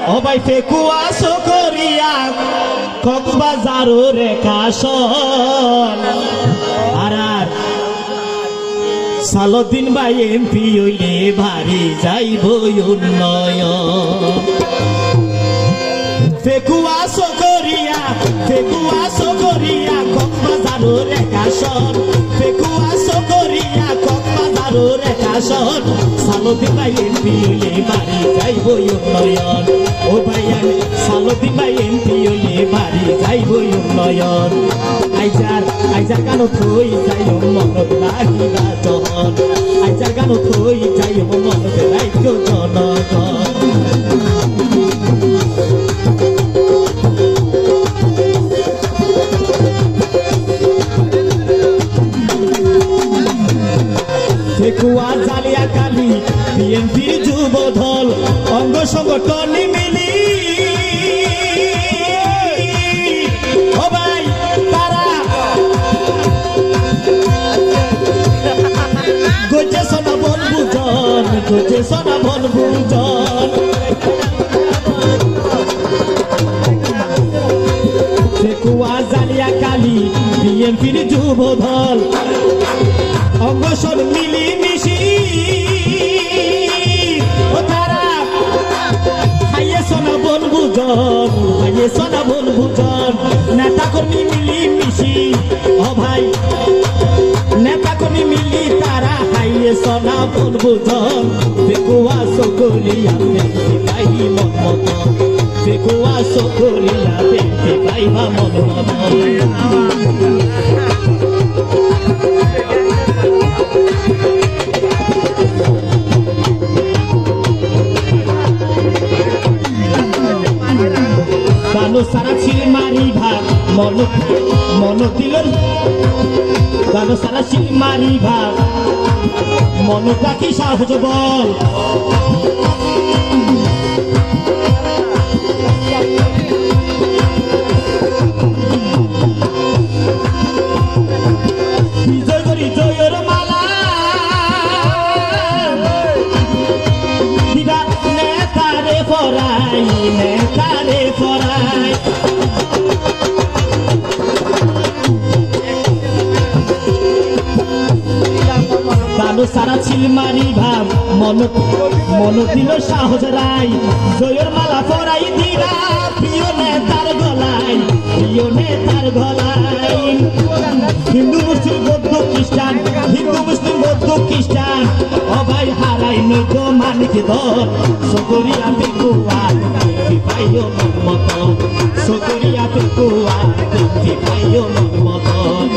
ও ভাই ফেকুয়া সকরিয়া কক্সবাজারও রেখাসন আর সালুদ্দিন ভাই এমপি হইলে ভারী যাইব উন্নয়ন ফেকুয়া সকরিয়া কক্সবাজারও রেখাসন ফেকুয়া সকরিয়া কক্সবাজারও রেখাসন সালুদ্দিন ভাই এমপি হইলে ভারী যাইব উন্নয়ন ও ভাই আমি সালুদ্দিন ভাই এমপি হইলে ভারী যাইব উন্নয়ন আইজার গানো থই যাই মনত লাগিলা জহন আইজার গানো থই যাই মনত রাইজ জনগণ ফেকুয়া জালিয়া কালি বিএনপির যুব দল অঙ্গ সংগঠন মিলি ও ভাই তারা গোজে সোনা বনভুজন ফেকুয়া জালিয়া কালি বিএনপির যুব দল অঙ্গসর মিলি মিশি ও তারা হাইয়ে সোনা বনভুজন নেতা কর্মী মিলি মিশি ও ভাই নেতা কর্মী মিলি তারা হাইয়ে সোনা বনভুজন ফেকুয়া সকলিয়া দেখতে পাই মন মতন ফেকুয়া সকলিয়া দেখতে পাইবা মন মতন গানো সারা ছিল মারি ভাগ মন দিল গানো সারা ছিল মারি ভাগ মনটা কি সাহস বল বিজয় করি জয়ের মালা দিবা নেতারে ফরাই গানো সারা ছিল মারি ভাব মন দিল সাহস রাই জয়ের মালা পরাই দিলা প্রিয় নেতার গলায় হিন্দু মুসলিম বৌদ্ধ খ্রিস্টান ও ভাই হারাই নৈত মানিক দল সকরিয়া ফেকুয়া দেখতে পাইও মন মতন সকরিয়া ফেকুয়া দেখতে পাইও মন মতন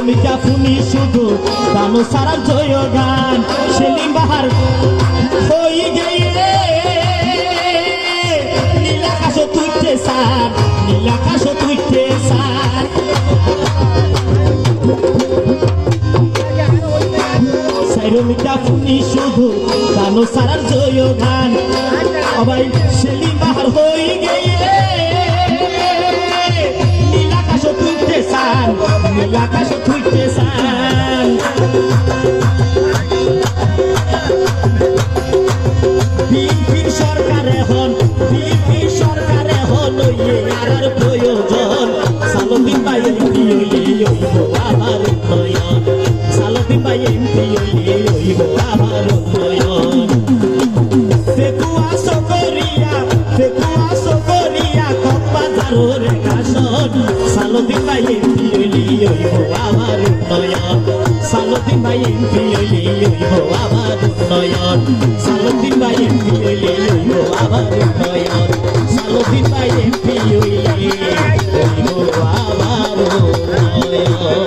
মিটা ফুনি শুধু গানো সারা জয় গান সেলিম বাহার হই গিয়ে নীলাকাশ তুইতে সার সাইরো মিটা ফুনি শুধু গানো সারা জয় গান সবাই সেলিম বাহার হই গিয়ে নীলাকাশ তুইতে সার বিএনপির সরকারে হন আর প্রয়োজন সালুদ্দিন ভাই এমপি হইলে হইব আবার উন্নয়ন সালুদ্দিন ভাই এমপি হইলে হইব আবার উন্নয়ন ফেকুয়া সকরিয়া কক্সবাজারও রেখাসন সালুদ্দিন ভাই এমপি হইলে হইব আবার উন্নয়ন সালুদ্দিন ভাই এমপি হইলে হইব আবার উন্নয়ন সালুদ্দিন ভাই এমপি হইলে হইব আবার উন্নয়ন সালুদ্দিন ভাই এমপি হইলে